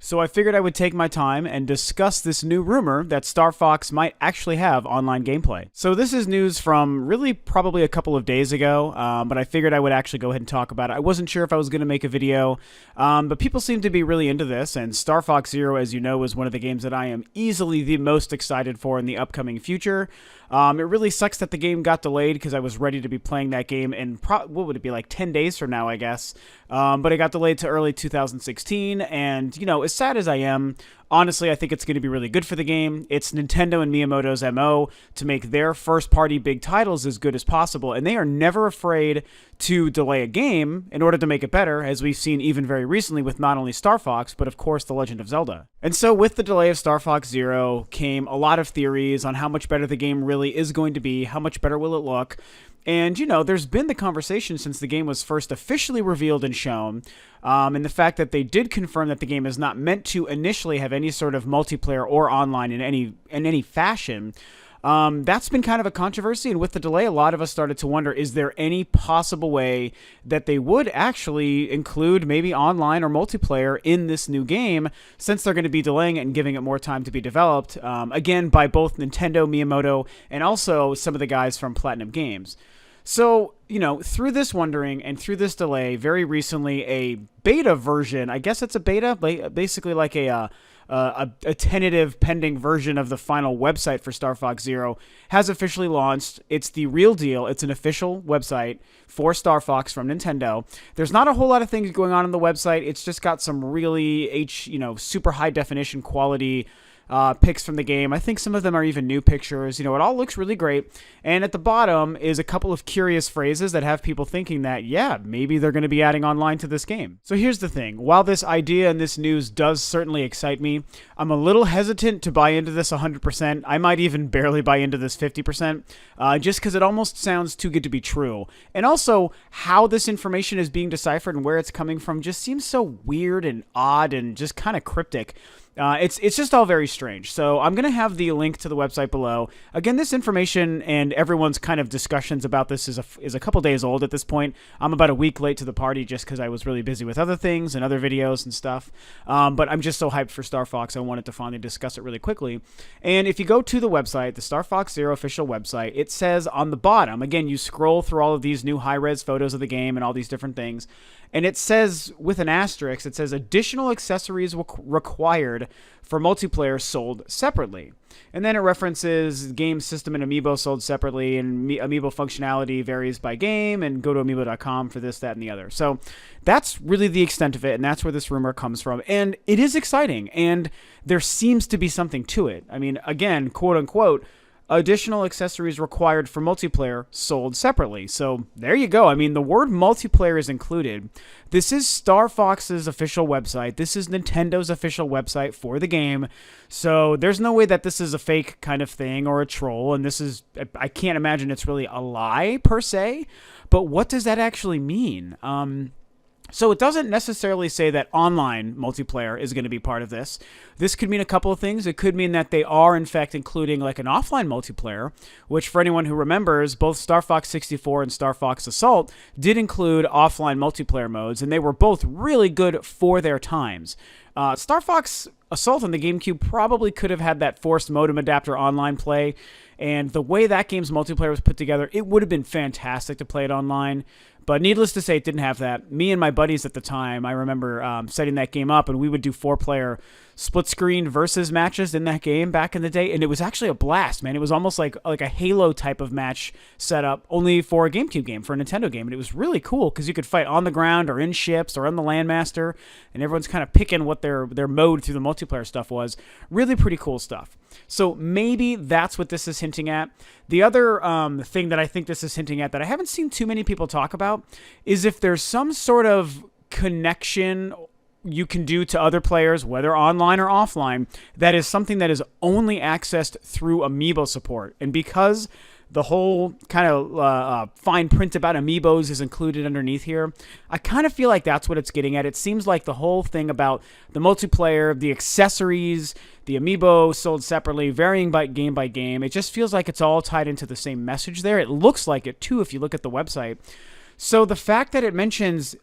So I figured I would take my time and discuss this new rumor that Star Fox might actually have online gameplay. So this is news from really probably a couple of days ago, but I figured I would actually go ahead and talk about it. I wasn't sure if I was going to make a video, but people seem to be really into this, and Star Fox Zero, as you know, is one of the games that I am easily the most excited for in the upcoming future. It really sucks that the game got delayed because I was ready to be playing that game in, what would it be, like 10 days from now, I guess. But it got delayed to early 2016, and, you know, as sad as I am, honestly, I think it's going to be really good for the game. It's Nintendo and Miyamoto's MO to make their first-party big titles as good as possible, and they are never afraid to delay a game in order to make it better, as we've seen even very recently with not only Star Fox, but of course The Legend of Zelda. And so with the delay of Star Fox Zero came a lot of theories on how much better the game really is going to be, how much better will it look. And, you know, there's been the conversation since the game was first officially revealed and shown, and the fact that they did confirm that the game is not meant to initially have any sort of multiplayer or online in any fashion. That's been kind of a controversy, and with the delay, a lot of us started to wonder, is there any possible way that they would actually include maybe online or multiplayer in this new game, since they're going to be delaying it and giving it more time to be developed, again, by both Nintendo, Miyamoto, and also some of the guys from Platinum Games. So, you know, through this wondering and through this delay, very recently a beta version, I guess it's a beta, basically like a tentative pending version of the final website for Star Fox Zero has officially launched. It's the real deal. It's an official website for Star Fox from Nintendo. There's not a whole lot of things going on the website. It's just got some really super high definition quality pics from the game. I think some of them are even new pictures. You know, it all looks really great. And at the bottom is a couple of curious phrases that have people thinking that, yeah, maybe they're going to be adding online to this game. So here's the thing. While this idea and this news does certainly excite me, I'm a little hesitant to buy into this 100%. I might even barely buy into this 50%, just because it almost sounds too good to be true. And also, how this information is being deciphered and where it's coming from just seems so weird and odd and just kind of cryptic. It's just all very strange. So I'm going to have the link to the website below. Again, this information and everyone's kind of discussions about this is a couple days old at this point. I'm about a week late to the party just because I was really busy with other things and other videos and stuff. But I'm just so hyped for Star Fox, I wanted to finally discuss it really quickly. And if you go to the website, the Star Fox Zero official website, it says on the bottom, again, you scroll through all of these new high-res photos of the game and all these different things, and it says, with an asterisk, it says additional accessories required for multiplayer sold separately. And then it references game system and Amiibo sold separately, and Amiibo functionality varies by game, and go to Amiibo.com for this, that, and the other. So that's really the extent of it, and that's where this rumor comes from. And it is exciting, and there seems to be something to it. I mean, again, quote unquote, additional accessories required for multiplayer sold separately. So there you go. I mean, the word multiplayer is included. This is Star Fox's official website. This is Nintendo's official website for the game. So there's no way that this is a fake kind of thing or a troll. And I can't imagine it's really a lie per se. But what does that actually mean? So it doesn't necessarily say that online multiplayer is going to be part of this. This could mean a couple of things. It could mean that they are, in fact, including like an offline multiplayer, which for anyone who remembers, both Star Fox 64 and Star Fox Assault did include offline multiplayer modes, and they were both really good for their times. Star Fox Assault on the GameCube probably could have had that forced modem adapter online play, and the way that game's multiplayer was put together, it would have been fantastic to play it online. But needless to say, it didn't have that. Me and my buddies at the time, I remember setting that game up, and we would do 4-player split-screen versus matches in that game back in the day, and it was actually a blast, man. It was almost like a Halo type of match setup, only for a GameCube game, for a Nintendo game, and it was really cool because you could fight on the ground or in ships or on the Landmaster, and everyone's kind of picking what their mode through the multiplayer stuff was. Really pretty cool stuff. So maybe that's what this is hinting at. The other thing that I think this is hinting at that I haven't seen too many people talk about is if there's some sort of connection you can do to other players, whether online or offline, that is something that is only accessed through Amiibo support. And because the whole kind of fine print about Amiibos is included underneath here, I kind of feel like that's what it's getting at. It seems like the whole thing about the multiplayer, the accessories, the Amiibo sold separately, varying by game, it just feels like it's all tied into the same message there. It looks like it too if you look at the website. So the fact that it mentions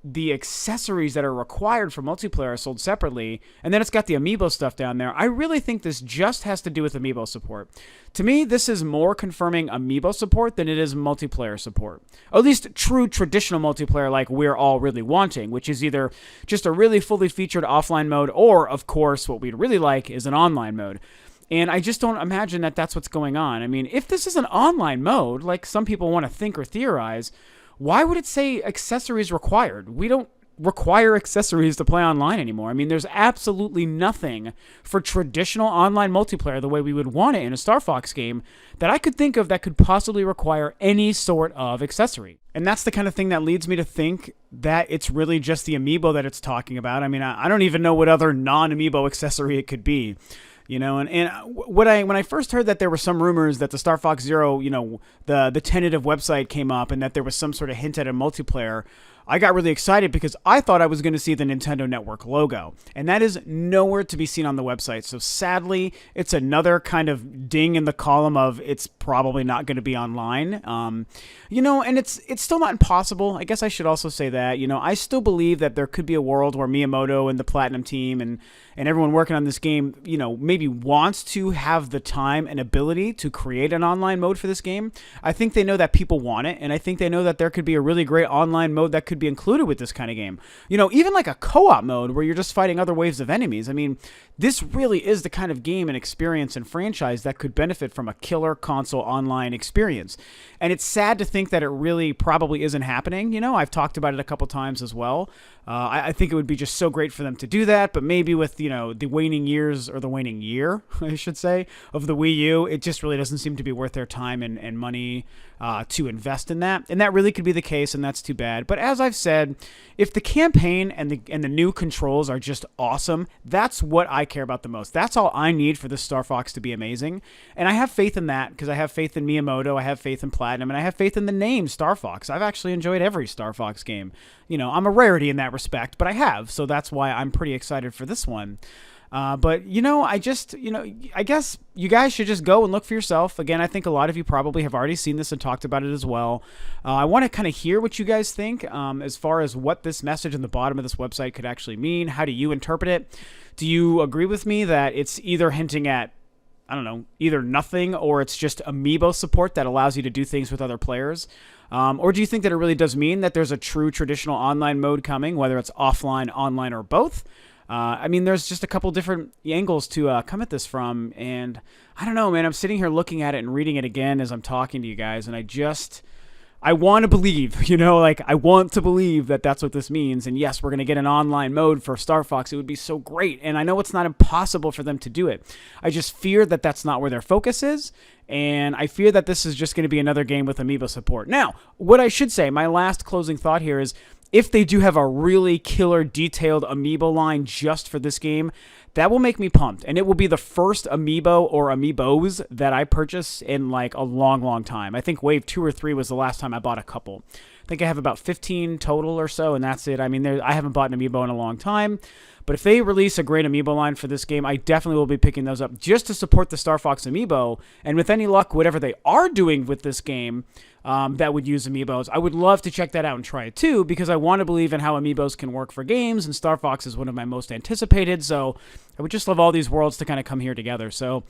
the accessories that are required for multiplayer are sold separately, and then it's got the Amiibo stuff down there. I really think this just has to do with Amiibo support. To me, this is more confirming Amiibo support than it is multiplayer support. Or at least true traditional multiplayer like we're all really wanting, which is either just a really fully featured offline mode or, of course, what we'd really like is an online mode. And I just don't imagine that that's what's going on. I mean, if this is an online mode, like some people want to think or theorize, why would it say accessories required? We don't require accessories to play online anymore. I mean, there's absolutely nothing for traditional online multiplayer the way we would want it in a Star Fox game that I could think of that could possibly require any sort of accessory. And that's the kind of thing that leads me to think that it's really just the Amiibo that it's talking about. I mean, I don't even know what other non-Amiibo accessory it could be. You know, and when I first heard that there were some rumors that the Star Fox Zero, you know, the tentative website came up and that there was some sort of hint at a multiplayer, I got really excited because I thought I was going to see the Nintendo Network logo, and that is nowhere to be seen on the website. So sadly, it's another kind of ding in the column of it's probably not going to be online. You know, and it's still not impossible. I guess I should also say that, you know, I still believe that there could be a world where Miyamoto and the Platinum team and everyone working on this game, you know, maybe wants to have the time and ability to create an online mode for this game. I think they know that people want it, and I think they know that there could be a really great online mode that could be included with this kind of game. You know, even like a co-op mode where you're just fighting other waves of enemies. I mean, this really is the kind of game and experience and franchise that could benefit from a killer console online experience. And it's sad to think that it really probably isn't happening. You know, I've talked about it a couple times as well. I think it would be just so great for them to do that, but maybe with, you know, the waning years, or the waning year, I should say, of the Wii U, it just really doesn't seem to be worth their time and money to invest in that. And that really could be the case, and that's too bad. But as I've said, if the campaign and the new controls are just awesome, that's what I care about the most. That's all I need for this Star Fox to be amazing. And I have faith in that because I have faith in Miyamoto, I have faith in Platinum, and I have faith in the name Star Fox. I've actually enjoyed every Star Fox game. You know, I'm a rarity in that respect, but I have, so that's why I'm pretty excited for this one. But, you know, I guess you guys should just go and look for yourself. Again, I think a lot of you probably have already seen this and talked about it as well. I want to kind of hear what you guys think as far as what this message in the bottom of this website could actually mean. How do you interpret it? Do you agree with me that it's either hinting at, I don't know, either nothing, or it's just Amiibo support that allows you to do things with other players? Or do you think that it really does mean that there's a true traditional online mode coming, whether it's offline, online, or both? I mean, there's just a couple different angles to come at this from, and I don't know, man. I'm sitting here looking at it and reading it again as I'm talking to you guys, and I want to believe, you know, like I want to believe that that's what this means. And yes, we're going to get an online mode for Star Fox. It would be so great. And I know it's not impossible for them to do it. I just fear that that's not where their focus is. And I fear that this is just going to be another game with Amiibo support. Now, what I should say, my last closing thought here is, if they do have a really killer detailed Amiibo line just for this game, that will make me pumped. And it will be the first Amiibo or Amiibos that I purchase in like a long, long time. I think Wave 2 or 3 was the last time I bought a couple. I think I have about 15 total or so, and that's it. I mean, I haven't bought an Amiibo in a long time. But if they release a great Amiibo line for this game, I definitely will be picking those up just to support the Star Fox Amiibo. And with any luck, whatever they are doing with this game that would use Amiibos, I would love to check that out and try it too, because I want to believe in how Amiibos can work for games, and Star Fox is one of my most anticipated. So I would just love all these worlds to kind of come here together. So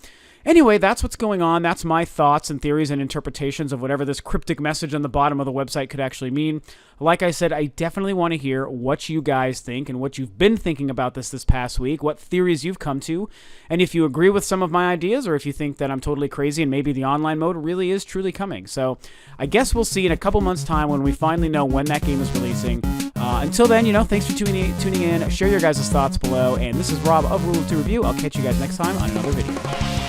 anyway, that's what's going on. That's my thoughts and theories and interpretations of whatever this cryptic message on the bottom of the website could actually mean. Like I said, I definitely want to hear what you guys think and what you've been thinking about this past week, what theories you've come to, and if you agree with some of my ideas, or if you think that I'm totally crazy and maybe the online mode really is truly coming. So I guess we'll see in a couple months' time when we finally know when that game is releasing. Until then, thanks for tuning in. Share your guys' thoughts below. And this is Rob of Rule 2 Review. I'll catch you guys next time on another video.